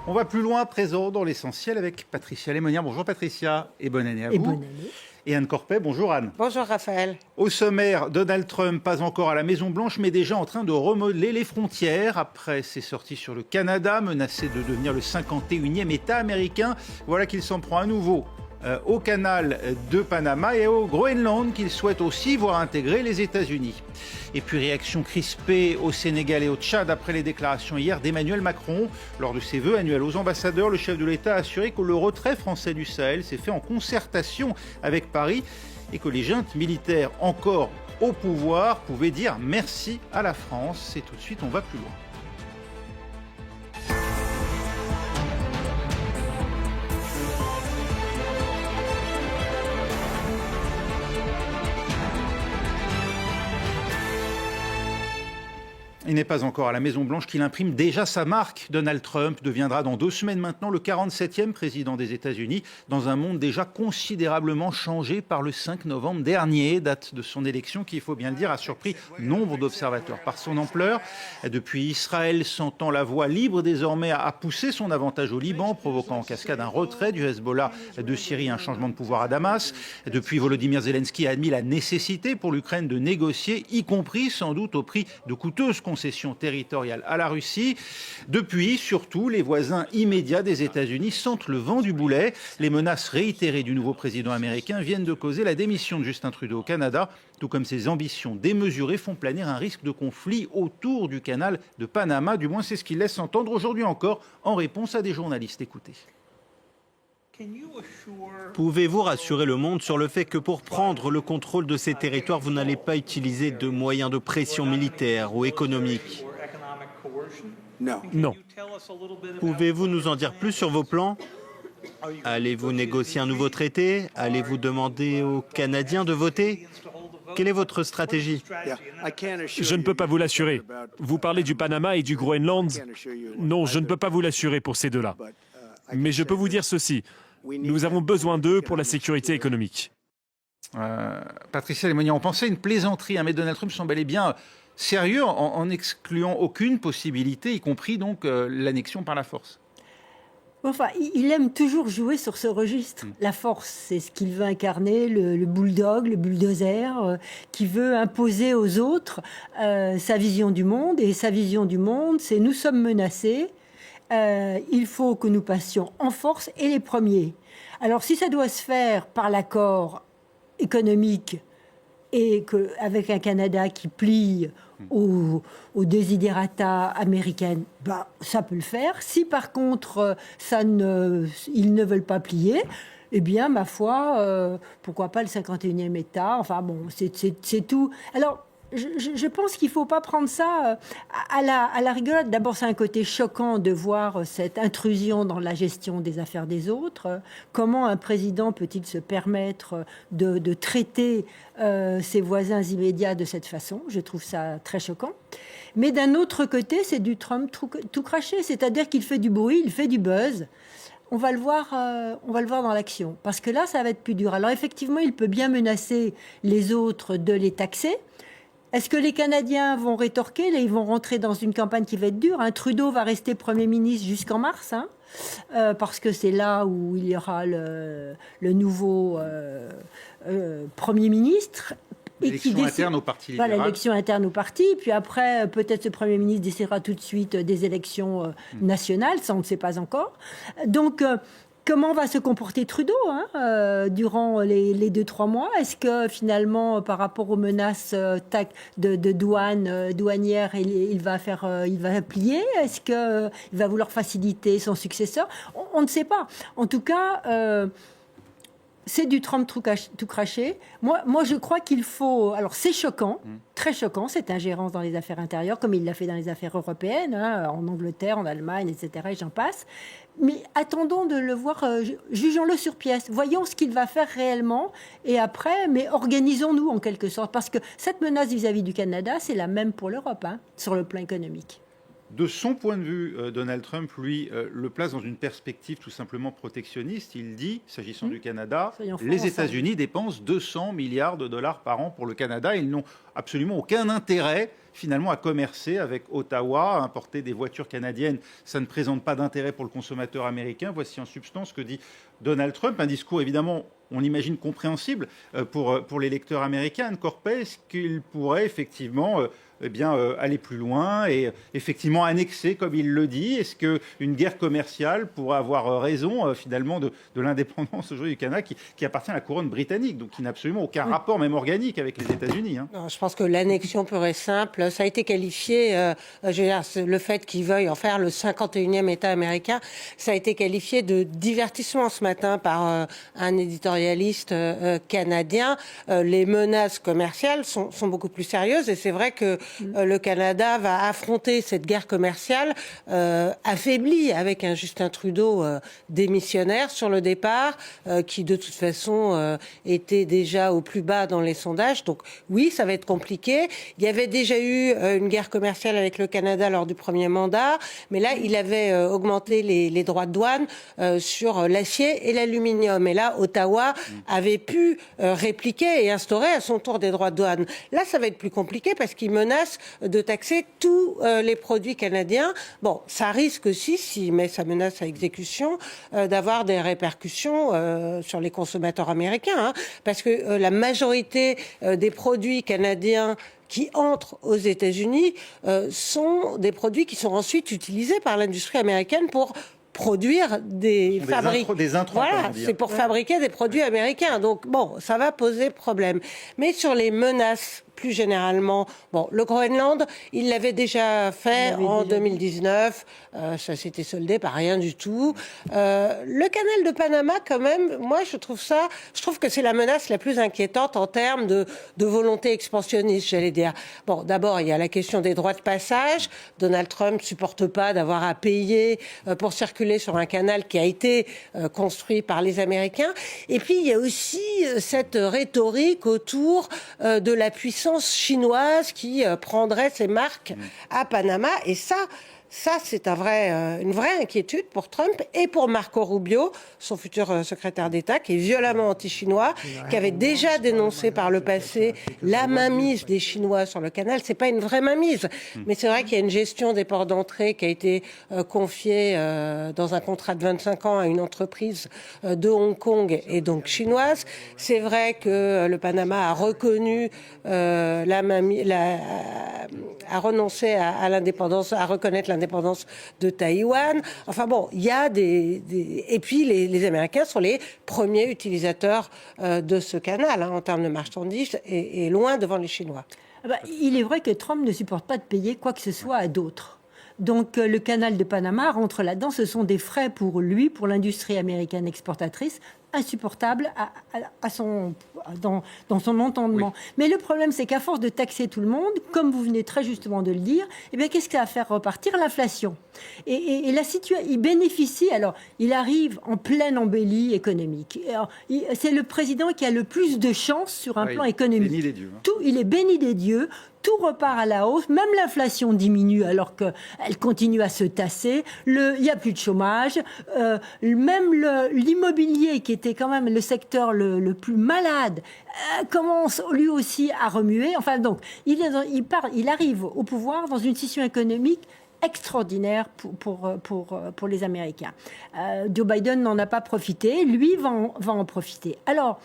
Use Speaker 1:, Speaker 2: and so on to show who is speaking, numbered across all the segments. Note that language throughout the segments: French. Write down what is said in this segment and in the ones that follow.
Speaker 1: On va plus loin à présent dans l'essentiel avec Patricia Lémonière. Bonjour Patricia et bonne année à vous.
Speaker 2: Et bonne année.
Speaker 1: Et Anne Corpet, bonjour Anne.
Speaker 3: Bonjour Raphaël.
Speaker 1: Au sommaire, Donald Trump, pas encore à la Maison-Blanche, mais déjà en train de remodeler les frontières. Après ses sorties sur le Canada, menacé de devenir le 51e État américain, voilà qu'il s'en prend à nouveau au canal de Panama et au Groenland, qu'il souhaite aussi voir intégrer les États-Unis. Et puis réaction crispée au Sénégal et au Tchad après les déclarations hier d'Emmanuel Macron. Lors de ses vœux annuels aux ambassadeurs, le chef de l'État a assuré que le retrait français du Sahel s'est fait en concertation avec Paris et que les juntes militaires encore au pouvoir pouvaient dire merci à la France. Et tout de suite, on va plus loin. Il n'est pas encore à la Maison-Blanche qu'il imprime déjà sa marque. Donald Trump deviendra dans 2 semaines maintenant le 47e président des États-Unis dans un monde déjà considérablement changé par le 5 novembre dernier, date de son élection qui, il faut bien le dire, a surpris nombre d'observateurs par son ampleur. Depuis, Israël s'entend la voie libre désormais à pousser son avantage au Liban, provoquant en cascade un retrait du Hezbollah de Syrie et un changement de pouvoir à Damas. Depuis, Volodymyr Zelensky a admis la nécessité pour l'Ukraine de négocier, y compris sans doute au prix de coûteuses concessions territoriales à la Russie. Depuis, surtout, les voisins immédiats des États-Unis sentent le vent du boulet. Les menaces réitérées du nouveau président américain viennent de causer la démission de Justin Trudeau au Canada, tout comme ses ambitions démesurées font planer un risque de conflit autour du canal de Panama. Du moins, c'est ce qu'il laisse entendre aujourd'hui encore en réponse à des journalistes. Écoutez.
Speaker 4: Pouvez-vous rassurer le monde sur le fait que pour prendre le contrôle de ces territoires, vous n'allez pas utiliser de moyens de pression militaire ou économique?
Speaker 5: Non.
Speaker 4: Pouvez-vous nous en dire plus sur vos plans? Allez-vous négocier un nouveau traité? Allez-vous demander aux Canadiens de voter? Quelle est votre stratégie?
Speaker 5: Je ne peux pas vous l'assurer. Vous parlez du Panama et du Groenland. Non, je ne peux pas vous l'assurer pour ces deux-là. Mais je peux vous dire ceci. Nous avons besoin d'eux pour la sécurité économique.
Speaker 1: Patricia Lémonière, on pensait une plaisanterie, mais Donald Trump semble bel et bien sérieux en excluant aucune possibilité, y compris donc l'annexion par la force.
Speaker 2: Enfin, il aime toujours jouer sur ce registre. La force, c'est ce qu'il veut incarner, le bulldog, le bulldozer, qui veut imposer aux autres sa vision du monde. Et sa vision du monde, c'est nous sommes menacés. Il faut que nous passions en force et les premiers. Alors si ça doit se faire par l'accord économique et avec un Canada qui plie aux desiderata américaines, ça peut le faire. Si par contre ils ne veulent pas plier, eh bien ma foi, pourquoi pas le 51e État. Enfin bon, c'est tout. Alors je pense qu'il ne faut pas prendre ça à la rigolade. D'abord, c'est un côté choquant de voir cette intrusion dans la gestion des affaires des autres. Comment un président peut-il se permettre de traiter ses voisins immédiats de cette façon? Je trouve ça très choquant. Mais d'un autre côté, c'est du Trump tout craché. C'est-à-dire qu'il fait du bruit, il fait du buzz. On va le voir dans l'action. Parce que là, ça va être plus dur. Alors effectivement, il peut bien menacer les autres de les taxer. Est-ce que les Canadiens vont rétorquer? Là, ils vont rentrer dans une campagne qui va être dure. Trudeau va rester Premier ministre jusqu'en mars, parce que c'est là où il y aura le nouveau Premier ministre.
Speaker 1: L'élection interne au Parti libéral.
Speaker 2: Voilà, l'élection interne au parti. Puis après, peut-être ce Premier ministre décidera tout de suite des élections nationales. Ça, on ne sait pas encore. Donc... comment va se comporter Trudeau durant les 2-3 mois? Est-ce que finalement, par rapport aux menaces de douanières, il va plier? Est-ce qu'il va vouloir faciliter son successeur? On ne sait pas. En tout cas, c'est du Trump tout craché. Moi, je crois qu'il faut... Alors, c'est choquant, très choquant, cette ingérence dans les affaires intérieures, comme il l'a fait dans les affaires européennes, en Angleterre, en Allemagne, etc., et j'en passe. Mais attendons de le voir, jugeons-le sur pièce. Voyons ce qu'il va faire réellement. Et après, mais organisons-nous en quelque sorte. Parce que cette menace vis-à-vis du Canada, c'est la même pour l'Europe, sur le plan économique.
Speaker 1: De son point de vue, Donald Trump, lui, le place dans une perspective tout simplement protectionniste. Il dit, s'agissant du Canada, les États-Unis dépensent 200 milliards de dollars par an pour le Canada. Ils n'ont absolument aucun intérêt finalement à commercer avec Ottawa, à importer des voitures canadiennes. Ça ne présente pas d'intérêt pour le consommateur américain. Voici en substance ce que dit Donald Trump. Un discours évidemment, on l'imagine, compréhensible pour les lecteurs américains. Anne Corpet, est-ce qu'il pourrait effectivement aller plus loin et effectivement annexer, comme il le dit? Est-ce qu'une guerre commerciale pourrait avoir raison finalement de l'indépendance aujourd'hui du Canada qui appartient à la couronne britannique, donc qui n'a absolument aucun rapport même organique avec les États-Unis, hein?
Speaker 3: Non, je pense que l'annexion pure et simple, ça a été qualifié, le fait qu'ils veuillent en faire le 51e État américain, ça a été qualifié de divertissement ce matin par un éditorialiste canadien. Les menaces commerciales sont beaucoup plus sérieuses et c'est vrai que le Canada va affronter cette guerre commerciale affaiblie avec un Justin Trudeau démissionnaire sur le départ, qui de toute façon était déjà au plus bas dans les sondages. Donc oui, ça va être compliqué. Il y avait déjà eu une guerre commerciale avec le Canada lors du premier mandat, mais là, il avait augmenté les droits de douane sur l'acier et l'aluminium. Et là, Ottawa avait pu répliquer et instaurer à son tour des droits de douane. Là, ça va être plus compliqué parce qu'il menace de taxer tous les produits canadiens. Bon, ça risque aussi, s'il met sa menace à exécution, d'avoir des répercussions sur les consommateurs américains, hein, parce que la majorité des produits canadiens qui entrent aux États-Unis sont des produits qui sont ensuite utilisés par l'industrie américaine pour produire des
Speaker 1: intrants.
Speaker 3: Voilà, c'est pour fabriquer des produits américains. Donc bon, ça va poser problème. Mais sur les menaces plus généralement, bon, le Groenland, il l'avait déjà fait en 2019. Ça s'était soldé par rien du tout. Le canal de Panama, quand même, moi, je trouve que c'est la menace la plus inquiétante en termes de volonté expansionniste, j'allais dire. Bon, d'abord, il y a la question des droits de passage. Donald Trump ne supporte pas d'avoir à payer pour circuler sur un canal qui a été construit par les Américains. Et puis, il y a aussi cette rhétorique autour de la puissance chinoise qui prendrait ses marques à Panama. Et ça, c'est une vraie inquiétude pour Trump et pour Marco Rubio, son futur secrétaire d'État, qui est violemment anti-chinois, qui avait déjà dénoncé par le passé la mainmise des Chinois sur le canal. C'est pas une vraie mainmise, mais c'est vrai qu'il y a une gestion des ports d'entrée qui a été confiée dans un contrat de 25 ans à une entreprise de Hong Kong et donc chinoise. C'est vrai que le Panama a reconnu a renoncé à l'indépendance, à reconnaître l'indépendance de Taïwan. Enfin bon, il y a et puis les Américains sont les premiers utilisateurs de ce canal en termes de marchandises et loin devant les Chinois.
Speaker 2: Il est vrai que Trump ne supporte pas de payer quoi que ce soit à d'autres. Donc le canal de Panama rentre là-dedans. Ce sont des frais pour lui, pour l'industrie américaine exportatrice, insupportables dans son entendement. Oui. Mais le problème, c'est qu'à force de taxer tout le monde, comme vous venez très justement de le dire, eh bien, qu'est-ce qui va faire repartir? L'inflation. Et la situation, il bénéficie, alors, il arrive en pleine embellie économique. C'est le président qui a le plus de chance sur un plan économique.
Speaker 1: Béni des dieux, hein.
Speaker 2: Il est béni des dieux. Tout repart à la hausse, même l'inflation diminue alors qu'elle continue à se tasser, il n'y a plus de chômage, même l'immobilier qui était quand même le secteur le plus malade commence lui aussi à remuer. Enfin donc, il arrive au pouvoir dans une situation économique extraordinaire pour les Américains. Joe Biden n'en a pas profité, lui va en profiter. Alors,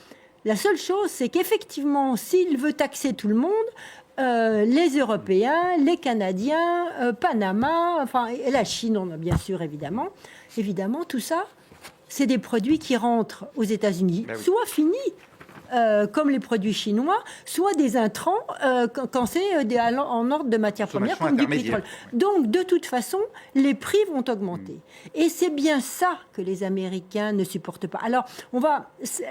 Speaker 2: la seule chose, c'est qu'effectivement, s'il veut taxer tout le monde, les Européens, les Canadiens, Panama, et la Chine, on a bien sûr, évidemment, tout ça, c'est des produits qui rentrent aux États-Unis, soit finis, comme les produits chinois, soit des intrants quand c'est en ordre de matières premières, comme du pétrole. Donc, de toute façon, les prix vont augmenter. Et c'est bien ça que les Américains ne supportent pas. Alors,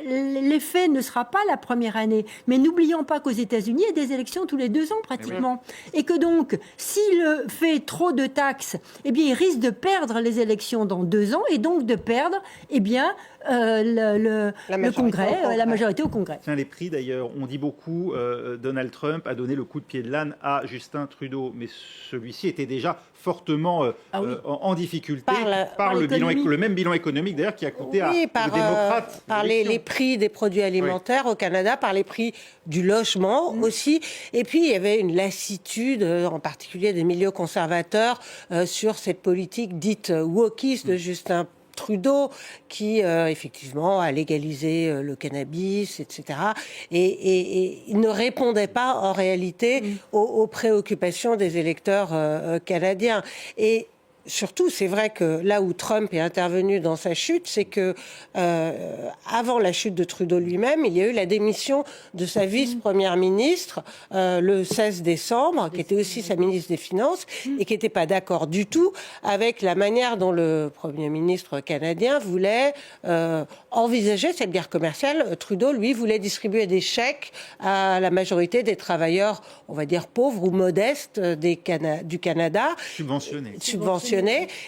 Speaker 2: l'effet ne sera pas la première année, mais n'oublions pas qu'aux États-Unis, il y a des élections tous les 2 ans pratiquement. Et que donc, s'il fait trop de taxes, eh bien, il risque de perdre les élections dans 2 ans et donc de perdre, eh bien, le Congrès, la majorité au Congrès.
Speaker 1: Tiens, les prix d'ailleurs, on dit beaucoup, Donald Trump a donné le coup de pied de l'âne à Justin Trudeau, mais celui-ci était déjà fortement en difficulté par le même bilan économique d'ailleurs qui a coûté aux démocrates.
Speaker 3: Par les prix des produits alimentaires au Canada, par les prix du logement aussi. Et puis il y avait une lassitude, en particulier des milieux conservateurs, sur cette politique dite wokiste de Justin Trudeau, qui effectivement a légalisé le cannabis, etc. Et il ne répondait pas en réalité aux préoccupations des électeurs canadiens. Et surtout, c'est vrai que là où Trump est intervenu dans sa chute, c'est que avant la chute de Trudeau lui-même, il y a eu la démission de sa vice-première ministre le 16 décembre, qui était aussi sa ministre des Finances, et qui n'était pas d'accord du tout avec la manière dont le Premier ministre canadien voulait envisager cette guerre commerciale. Trudeau, lui, voulait distribuer des chèques à la majorité des travailleurs, on va dire pauvres ou modestes du Canada. Subventionnés.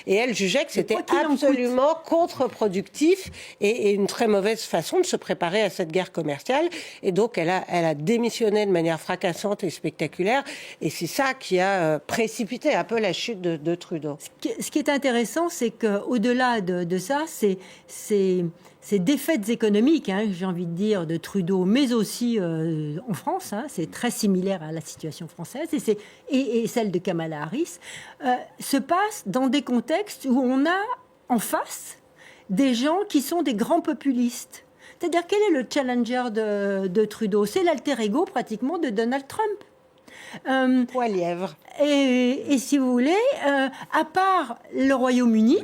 Speaker 3: Et elle jugeait que c'était absolument contre-productif et une très mauvaise façon de se préparer à cette guerre commerciale. Et donc, elle a démissionné de manière fracassante et spectaculaire. Et c'est ça qui a précipité un peu la chute de Trudeau.
Speaker 2: Ce qui est intéressant, c'est qu'au-delà de ça, ces défaites économiques, j'ai envie de dire, de Trudeau, mais aussi en France, c'est très similaire à la situation française, et celle de Kamala Harris, se passent dans des contextes où on a en face des gens qui sont des grands populistes. C'est-à-dire, quel est le challenger de Trudeau? C'est l'alter ego, pratiquement, de Donald Trump.
Speaker 3: Poilièvre.
Speaker 2: Et si vous voulez, à part le Royaume-Uni,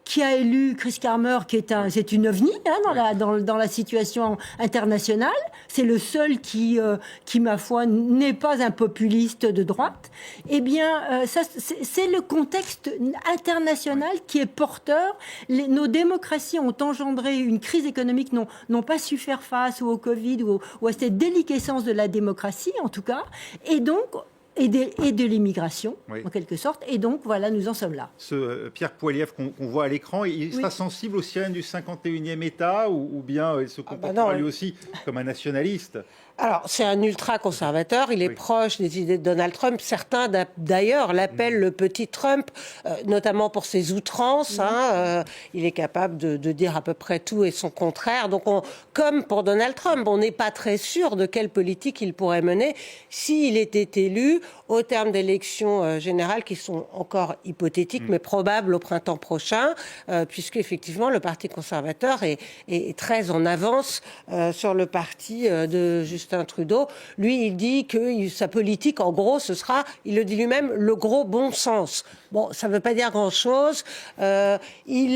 Speaker 2: qui a élu Chris Farmer, c'est une ovni dans la situation internationale. C'est le seul qui, ma foi, n'est pas un populiste de droite. Eh bien, c'est le contexte international qui est porteur. Nos démocraties ont engendré une crise économique, n'ont pas su faire face au Covid ou à cette déliquescence de la démocratie, en tout cas. Et donc, et de l'immigration, en quelque sorte. Et donc, voilà, nous en sommes là.
Speaker 1: Ce Pierre Poilievre qu'on voit à l'écran, il sera sensible aux sirènes du 51e État ou bien il se comportera lui aussi comme un nationaliste?
Speaker 3: Alors, c'est un ultra-conservateur, il est proche des idées de Donald Trump. Certains, d'ailleurs, l'appellent le petit Trump, notamment pour ses outrances. Il est capable de dire à peu près tout et son contraire. Donc, comme pour Donald Trump, on n'est pas très sûr de quelle politique il pourrait mener s'il était élu au terme d'élections générales qui sont encore hypothétiques, mais probables au printemps prochain, puisque effectivement, le Parti conservateur est très en avance sur le parti de Justin Trudeau. Lui, il dit que sa politique, en gros, ce sera, il le dit lui-même, le gros bon sens. Bon, ça ne veut pas dire grand-chose. Il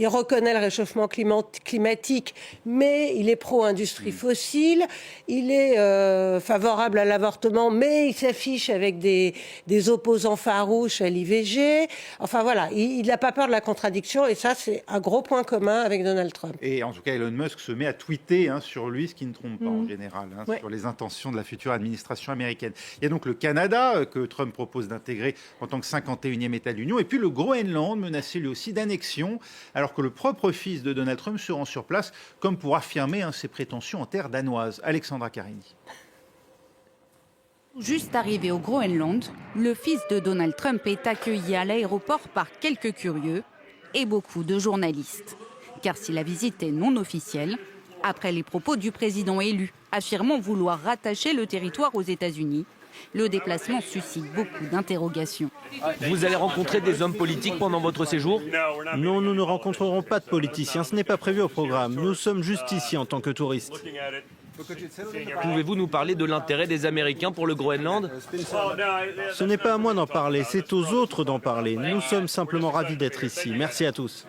Speaker 3: reconnaît le réchauffement climatique, mais il est pro-industrie fossile. Il est favorable à l'avortement, mais il s'affiche avec des opposants farouches à l'IVG. Enfin voilà, il n'a pas peur de la contradiction, et ça, c'est un gros point commun avec Donald Trump.
Speaker 1: Et en tout cas, Elon Musk se met à tweeter sur lui, ce qui ne trompe pas en général, sur les intentions de la future administration américaine. Il y a donc le Canada que Trump propose d'intégrer en tant que 51e État de l'Union, et puis le Groenland, menacé lui aussi d'annexion, alors que le propre fils de Donald Trump se rend sur place, comme pour affirmer ses prétentions en terre danoise. Alexandra Carini.
Speaker 6: Juste arrivé au Groenland, le fils de Donald Trump est accueilli à l'aéroport par quelques curieux et beaucoup de journalistes. Car si la visite est non officielle, après les propos du président élu affirmant vouloir rattacher le territoire aux États-Unis, le déplacement suscite beaucoup d'interrogations.
Speaker 7: Vous allez rencontrer des hommes politiques pendant votre séjour?
Speaker 4: Non, nous ne rencontrerons pas de politiciens. Ce n'est pas prévu au programme. Nous sommes juste ici en tant que touristes.
Speaker 7: Pouvez-vous nous parler de l'intérêt des Américains pour le Groenland?
Speaker 4: Ce n'est pas à moi d'en parler, c'est aux autres d'en parler. Nous sommes simplement ravis d'être ici. Merci à tous.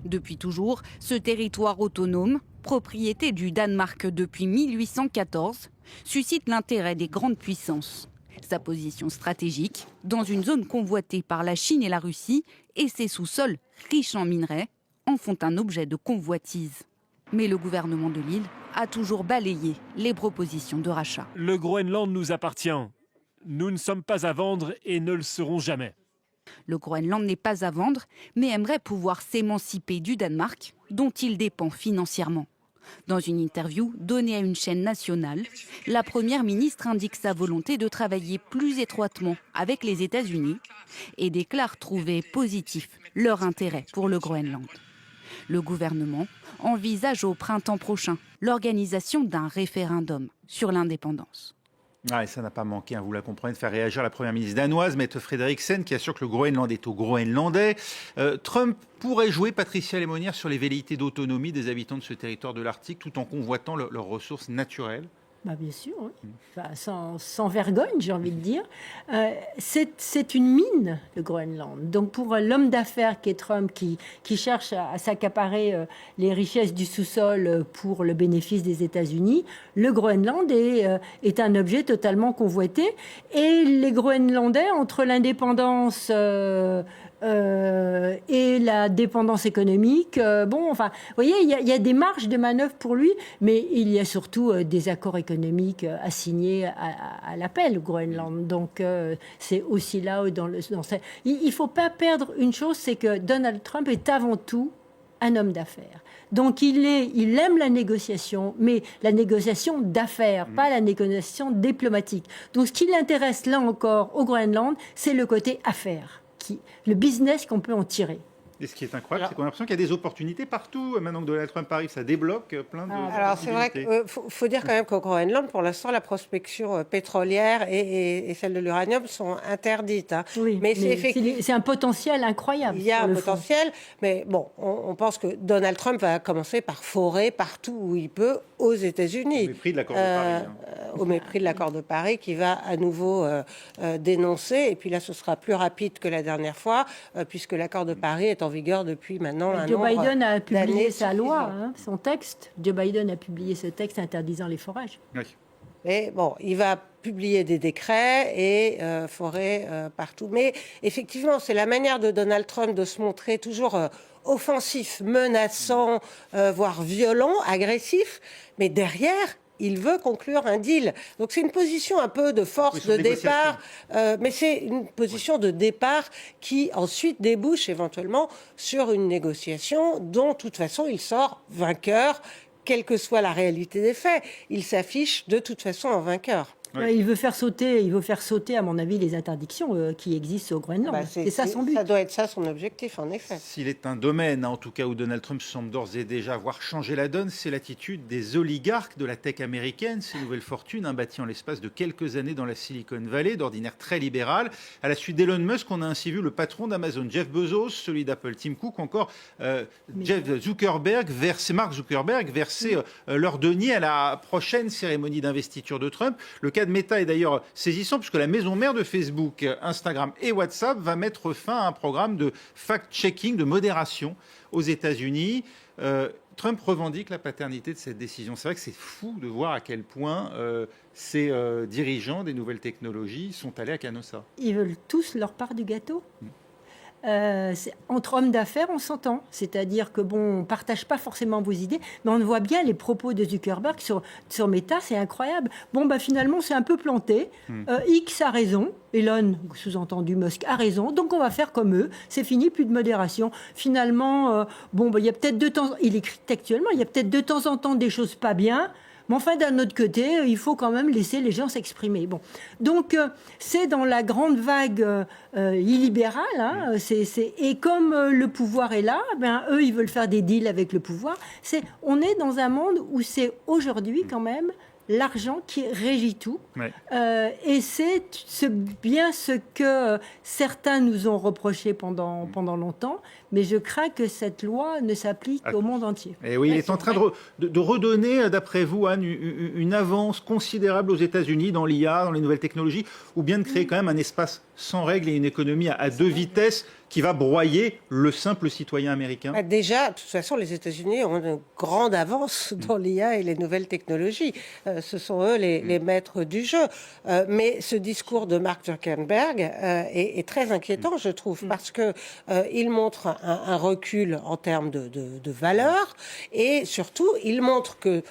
Speaker 6: Depuis toujours, ce territoire autonome, propriété du Danemark depuis 1814, suscite l'intérêt des grandes puissances. Sa position stratégique, dans une zone convoitée par la Chine et la Russie, et ses sous-sols riches en minerais, en font un objet de convoitise. Mais le gouvernement de l'île a toujours balayé les propositions de rachat.
Speaker 5: Le Groenland nous appartient. Nous ne sommes pas à vendre et ne le serons jamais.
Speaker 6: Le Groenland n'est pas à vendre, mais aimerait pouvoir s'émanciper du Danemark, dont il dépend financièrement. Dans une interview donnée à une chaîne nationale, la Première ministre indique sa volonté de travailler plus étroitement avec les États-Unis et déclare trouver positif leur intérêt pour le Groenland. Le gouvernement envisage au printemps prochain l'organisation d'un référendum sur l'indépendance.
Speaker 1: Ah, et ça n'a pas manqué, hein, vous la comprenez, de faire réagir la première ministre danoise, Mette Frederiksen, qui assure que le Groenland est aux Groenlandais. Trump pourrait jouer, Patricia Lémonière, sur les velléités d'autonomie des habitants de ce territoire de l'Arctique, tout en convoitant leurs ressources naturelles.
Speaker 2: Bien sûr, oui. Enfin, sans vergogne, j'ai envie de dire. C'est une mine, le Groenland. Donc pour l'homme d'affaires qui est Trump, qui cherche à s'accaparer les richesses du sous-sol pour le bénéfice des États-Unis, le Groenland est un objet totalement convoité. Et les Groenlandais, entre l'indépendance et la dépendance économique, vous voyez, il y a des marges de manœuvre pour lui, mais il y a surtout des accords économiques assignés à l'appel au Groenland. Donc c'est aussi là où il faut pas perdre une chose, c'est que Donald Trump est avant tout un homme d'affaires. Donc il aime la négociation, mais la négociation d'affaires, pas la négociation diplomatique. Donc ce qui l'intéresse là encore au Groenland, c'est le côté affaires. Le business qu'on peut en tirer.
Speaker 1: Et ce qui est incroyable, c'est qu'on a l'impression qu'il y a des opportunités partout. Maintenant que Donald Trump arrive, ça débloque plein de
Speaker 3: Alors c'est vrai qu'il faut dire quand même qu'au Groenland, pour l'instant, la prospection pétrolière et celle de l'uranium sont interdites. Hein.
Speaker 2: Oui, mais c'est un potentiel incroyable.
Speaker 3: Il y a un potentiel, mais bon, on pense que Donald Trump va commencer par forer partout où il peut aux États-Unis.
Speaker 1: Au mépris de l'accord de Paris.
Speaker 3: Au mépris de l'accord de Paris, qui va à nouveau dénoncer. Et puis là, ce sera plus rapide que la dernière fois, puisque l'accord de Paris est en vigueur depuis maintenant un nombre d'années.
Speaker 2: Joe Biden a publié sa loi, son texte. Joe Biden a publié ce texte interdisant les forages.
Speaker 1: Oui.
Speaker 3: Mais bon, il va publier des décrets et forer partout. Mais effectivement, c'est la manière de Donald Trump de se montrer toujours offensif, menaçant, voire violent, agressif. Mais derrière, il veut conclure un deal. Donc c'est une position un peu de force de départ, mais c'est une position de départ qui ensuite débouche éventuellement sur une négociation dont, de toute façon, il sort vainqueur, quelle que soit la réalité des faits. Il s'affiche de toute façon en vainqueur.
Speaker 2: Oui. Il veut faire sauter, à mon avis, les interdictions qui existent au Groenland. C'est ça son but.
Speaker 3: Ça doit être ça son objectif, en effet.
Speaker 1: S'il est un domaine, en tout cas, où Donald Trump semble d'ores et déjà avoir changé la donne, c'est l'attitude des oligarques de la tech américaine, ces nouvelles fortunes bâties en l'espace de quelques années dans la Silicon Valley, d'ordinaire très libérale. À la suite d'Elon Musk, on a ainsi vu le patron d'Amazon, Jeff Bezos, celui d'Apple, Tim Cook, encore Mark Zuckerberg, verser leur denier à la prochaine cérémonie d'investiture de Trump. Le cas de Meta est d'ailleurs saisissant puisque la maison mère de Facebook, Instagram et WhatsApp va mettre fin à un programme de fact-checking, de modération aux États-Unis. Trump revendique la paternité de cette décision. C'est vrai que c'est fou de voir à quel point ces dirigeants des nouvelles technologies sont allés à Canossa.
Speaker 2: Ils veulent tous leur part du gâteau. Entre hommes d'affaires, on s'entend. C'est-à-dire que on ne partage pas forcément vos idées, mais on voit bien les propos de Zuckerberg sur Meta, c'est incroyable. Finalement, c'est un peu planté. X a raison, Elon, sous-entendu Musk, a raison, donc on va faire comme eux. C'est fini, plus de modération. Finalement, il y a peut-être il écrit textuellement, il y a peut-être de temps en temps des choses pas bien. Mais enfin, d'un autre côté, il faut quand même laisser les gens s'exprimer. Donc, c'est dans la grande vague illibérale. Et comme le pouvoir est là, eux, ils veulent faire des deals avec le pouvoir. On est dans un monde où c'est aujourd'hui quand même l'argent qui régit tout. Ouais. Et c'est bien ce que certains nous ont reproché pendant longtemps. Mais je crains que cette loi ne s'applique au monde entier.
Speaker 1: Et oui, il est en train de redonner, d'après vous, Anne, une avance considérable aux États-Unis dans l'IA, dans les nouvelles technologies, ou bien de créer quand même un espace sans règles et une économie à deux vitesses qui va broyer le simple citoyen américain?
Speaker 3: Déjà, de toute façon, les États-Unis ont une grande avance dans l'IA et les nouvelles technologies. Ce sont eux les maîtres du jeu. Mais ce discours de Mark Zuckerberg est très inquiétant, je trouve, parce qu'il montre un recul en termes de valeur et surtout, il montre que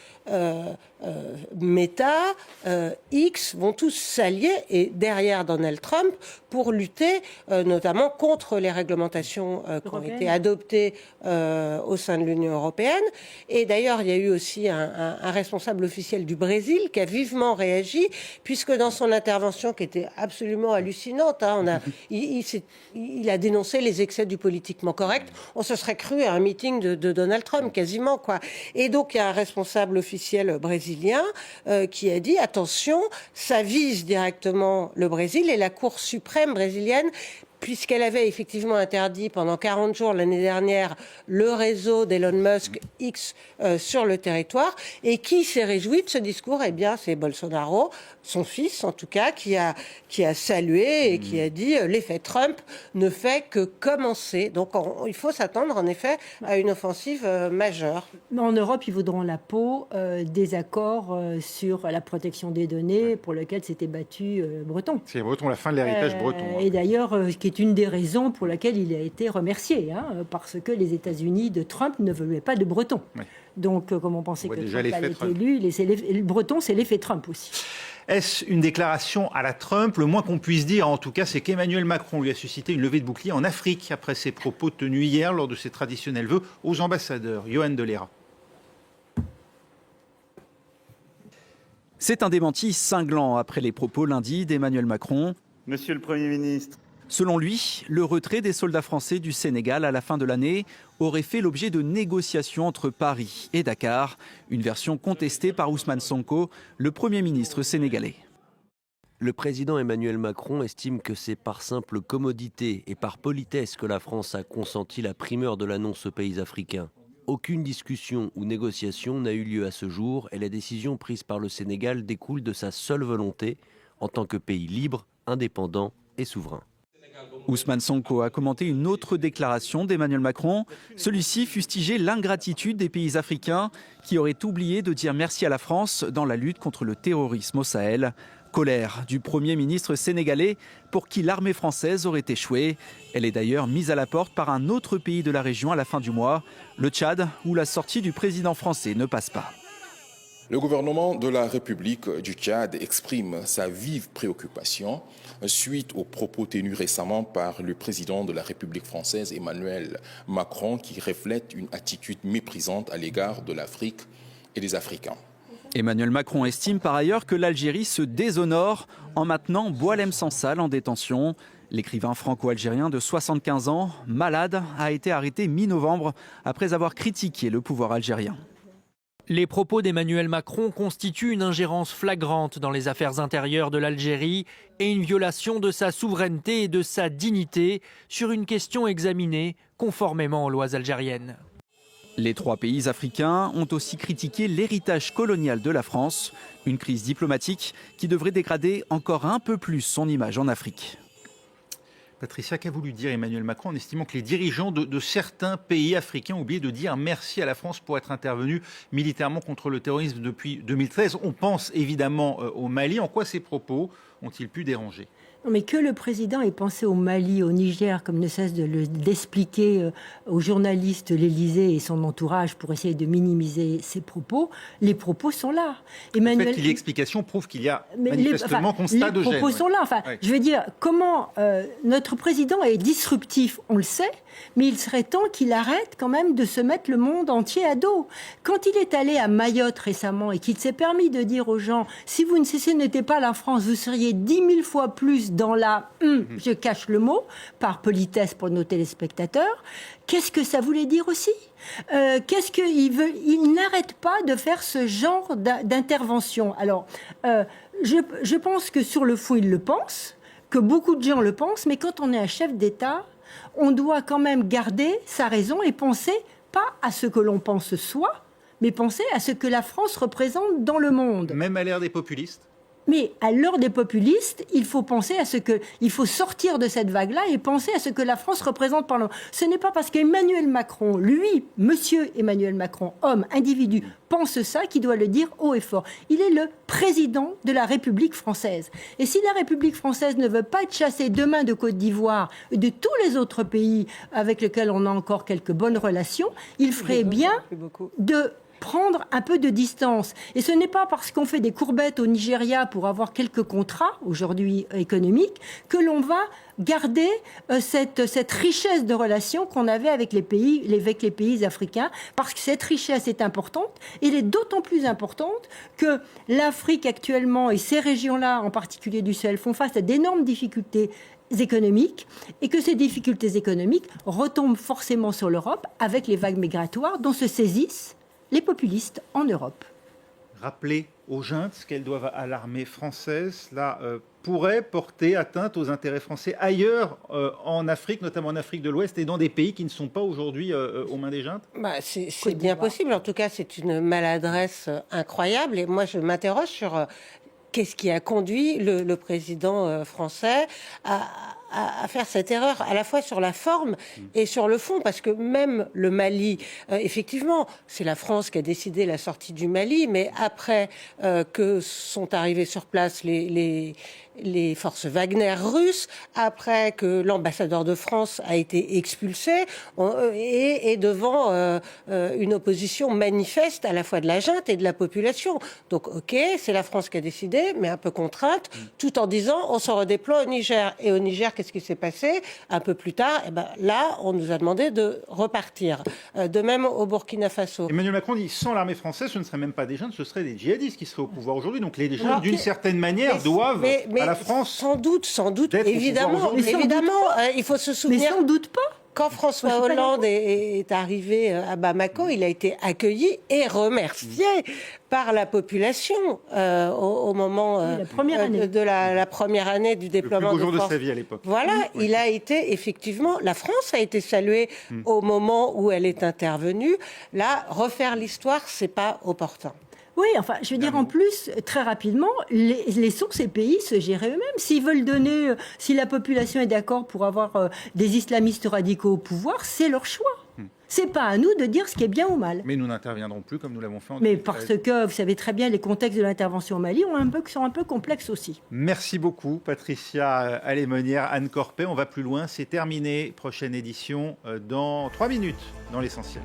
Speaker 3: Meta, X vont tous s'allier et derrière Donald Trump pour lutter notamment contre les réglementations qui ont été adoptées au sein de l'Union européenne. Et d'ailleurs, il y a eu aussi un responsable officiel du Brésil qui a vivement réagi, puisque dans son intervention, qui était absolument hallucinante, il a dénoncé les excès du politiquement correct. On se serait cru à un meeting de Donald Trump, quasiment, quoi. Et donc, il y a un responsable officiel brésilien qui a dit, attention, ça vise directement le Brésil, et la Cour suprême brésilienne, puisqu'elle avait effectivement interdit pendant 40 jours l'année dernière le réseau d'Elon Musk X sur le territoire. Et qui s'est réjoui de ce discours? Eh bien, c'est Bolsonaro, son fils en tout cas, qui a salué et qui a dit l'effet Trump ne fait que commencer. Donc il faut s'attendre en effet à une offensive majeure.
Speaker 2: En Europe, ils voudront la peau des accords sur la protection des données pour lesquels s'était battu Breton.
Speaker 1: C'est Breton, la fin de l'héritage breton.
Speaker 2: Et d'ailleurs, ce qui est une des raisons pour laquelle il a été remercié, parce que les États-Unis de Trump ne voulaient pas de Bretons. Oui. Donc, comme on pensait que Trump allait être élu, le Breton, c'est l'effet Trump aussi.
Speaker 1: Est-ce une déclaration à la Trump? Le moins qu'on puisse dire, en tout cas, c'est qu'Emmanuel Macron lui a suscité une levée de bouclier en Afrique après ses propos tenus hier lors de ses traditionnels vœux aux ambassadeurs. Johan Delera.
Speaker 8: C'est un démenti cinglant après les propos lundi d'Emmanuel Macron.
Speaker 9: Monsieur le Premier ministre.
Speaker 8: Selon lui, le retrait des soldats français du Sénégal à la fin de l'année aurait fait l'objet de négociations entre Paris et Dakar, une version contestée par Ousmane Sonko, le Premier ministre sénégalais.
Speaker 10: Le président Emmanuel Macron estime que c'est par simple commodité et par politesse que la France a consenti la primeur de l'annonce aux pays africains. Aucune discussion ou négociation n'a eu lieu à ce jour et la décision prise par le Sénégal découle de sa seule volonté en tant que pays libre, indépendant et souverain.
Speaker 8: Ousmane Sonko a commenté une autre déclaration d'Emmanuel Macron. Celui-ci fustigeait l'ingratitude des pays africains qui auraient oublié de dire merci à la France dans la lutte contre le terrorisme au Sahel. Colère du Premier ministre sénégalais pour qui l'armée française aurait échoué. Elle est d'ailleurs mise à la porte par un autre pays de la région à la fin du mois, le Tchad, où la sortie du président français ne passe pas.
Speaker 11: Le gouvernement de la République du Tchad exprime sa vive préoccupation suite aux propos tenus récemment par le président de la République française, Emmanuel Macron, qui reflètent une attitude méprisante à l'égard de l'Afrique et des Africains.
Speaker 8: Emmanuel Macron estime par ailleurs que l'Algérie se déshonore en maintenant Boualem Sansal en détention. L'écrivain franco-algérien de 75 ans, malade, a été arrêté mi-novembre après avoir critiqué le pouvoir algérien.
Speaker 12: Les propos d'Emmanuel Macron constituent une ingérence flagrante dans les affaires intérieures de l'Algérie et une violation de sa souveraineté et de sa dignité sur une question examinée conformément aux lois algériennes.
Speaker 8: Les trois pays africains ont aussi critiqué l'héritage colonial de la France, une crise diplomatique qui devrait dégrader encore un peu plus son image en Afrique.
Speaker 1: Patricia, qu'a voulu dire Emmanuel Macron en estimant que les dirigeants de certains pays africains ont oublié de dire merci à la France pour être intervenus militairement contre le terrorisme depuis 2013 ? On pense évidemment au Mali. En quoi ces propos ont-ils pu déranger ?
Speaker 2: Non, mais que le président ait pensé au Mali, au Niger, comme ne cesse d'expliquer aux journalistes l'Élysée et son entourage pour essayer de minimiser ses propos, les propos sont là.
Speaker 1: Le fait qu'il y ait explication prouve qu'il y a manifestement constat de gêne.
Speaker 2: Les propos sont là.
Speaker 1: Oui.
Speaker 2: Je veux dire, comment notre président est disruptif, on le sait, mais il serait temps qu'il arrête quand même de se mettre le monde entier à dos. Quand il est allé à Mayotte récemment et qu'il s'est permis de dire aux gens, si vous n'étiez pas la France, vous seriez 10 000 fois plus dans la je cache le mot, par politesse pour nos téléspectateurs, qu'est-ce que ça voulait dire aussi ? Qu'est-ce qu'il veut ? Il n'arrête pas de faire ce genre d'intervention. Alors, je pense que sur le fond, il le pense, que beaucoup de gens le pensent, mais quand on est un chef d'État, on doit quand même garder sa raison et penser pas à ce que l'on pense soi, mais penser à ce que la France représente dans le monde.
Speaker 1: Même à l'ère des populistes ?
Speaker 2: Mais à l'heure des populistes, il faut penser à il faut sortir de cette vague-là et penser à ce que la France représente par le monde. Ce n'est pas parce qu'Emmanuel Macron, lui, monsieur Emmanuel Macron, homme, individu, pense ça qu'il doit le dire haut et fort. Il est le président de la République française. Et si la République française ne veut pas être chassée demain de Côte d'Ivoire et de tous les autres pays avec lesquels on a encore quelques bonnes relations, il ferait bien de prendre un peu de distance. Et ce n'est pas parce qu'on fait des courbettes au Nigeria pour avoir quelques contrats, aujourd'hui économiques, que l'on va garder cette richesse de relations qu'on avait avec les pays africains, parce que cette richesse est importante, et elle est d'autant plus importante que l'Afrique actuellement, et ces régions-là, en particulier du Sahel, font face à d'énormes difficultés économiques, et que ces difficultés économiques retombent forcément sur l'Europe avec les vagues migratoires dont se saisissent les populistes en Europe.
Speaker 1: Rappeler aux juntes ce qu'elles doivent à l'armée française, là, pourrait porter atteinte aux intérêts français ailleurs en Afrique, notamment en Afrique de l'Ouest, et dans des pays qui ne sont pas aujourd'hui aux mains des juntes?
Speaker 3: C'est bien possible. En tout cas, c'est une maladresse incroyable. Et moi, je m'interroge sur qu'est-ce qui a conduit le président français à faire cette erreur, à la fois sur la forme et sur le fond, parce que même le Mali, effectivement, c'est la France qui a décidé la sortie du Mali, mais après que sont arrivées sur place les forces Wagner russes, après que l'ambassadeur de France a été expulsé, et devant une opposition manifeste à la fois de la junte et de la population. Donc, ok, c'est la France qui a décidé, mais un peu contrainte, tout en disant on se redéploie au Niger. Et au Niger, qu'est-ce qui s'est passé? Un peu plus tard, là, on nous a demandé de repartir. De même au Burkina Faso.
Speaker 1: Emmanuel Macron dit sans l'armée française, ce ne seraient même pas des jeunes, ce seraient des djihadistes qui seraient au pouvoir aujourd'hui. Donc les jeunes, d'une certaine manière, doivent à la France.
Speaker 3: Sans doute, évidemment. Il faut se souvenir.
Speaker 2: Mais sans doute pas.
Speaker 3: Quand François Hollande est arrivé à Bamako, il a été accueilli et remercié par la population au moment de la première année du déploiement
Speaker 1: le plus beau
Speaker 3: de
Speaker 1: jour
Speaker 3: France.
Speaker 1: de sa vie à l'époque.
Speaker 3: Voilà, il a été effectivement, la France a été saluée au moment où elle est intervenue. Là, refaire l'histoire, c'est pas opportun.
Speaker 2: Oui, enfin, je veux dire, en plus, très rapidement, laissons ces pays se gérer eux-mêmes. S'ils veulent donner, si la population est d'accord pour avoir des islamistes radicaux au pouvoir, c'est leur choix. C'est pas à nous de dire ce qui est bien ou mal.
Speaker 1: Mais nous n'interviendrons plus comme nous l'avons fait en 2013.
Speaker 2: Mais parce que, vous savez très bien, les contextes de l'intervention au Mali sont un peu complexes aussi.
Speaker 1: Merci beaucoup, Patricia Alémonière, Anne Corpet. On va plus loin, c'est terminé. Prochaine édition dans 3 minutes dans l'essentiel.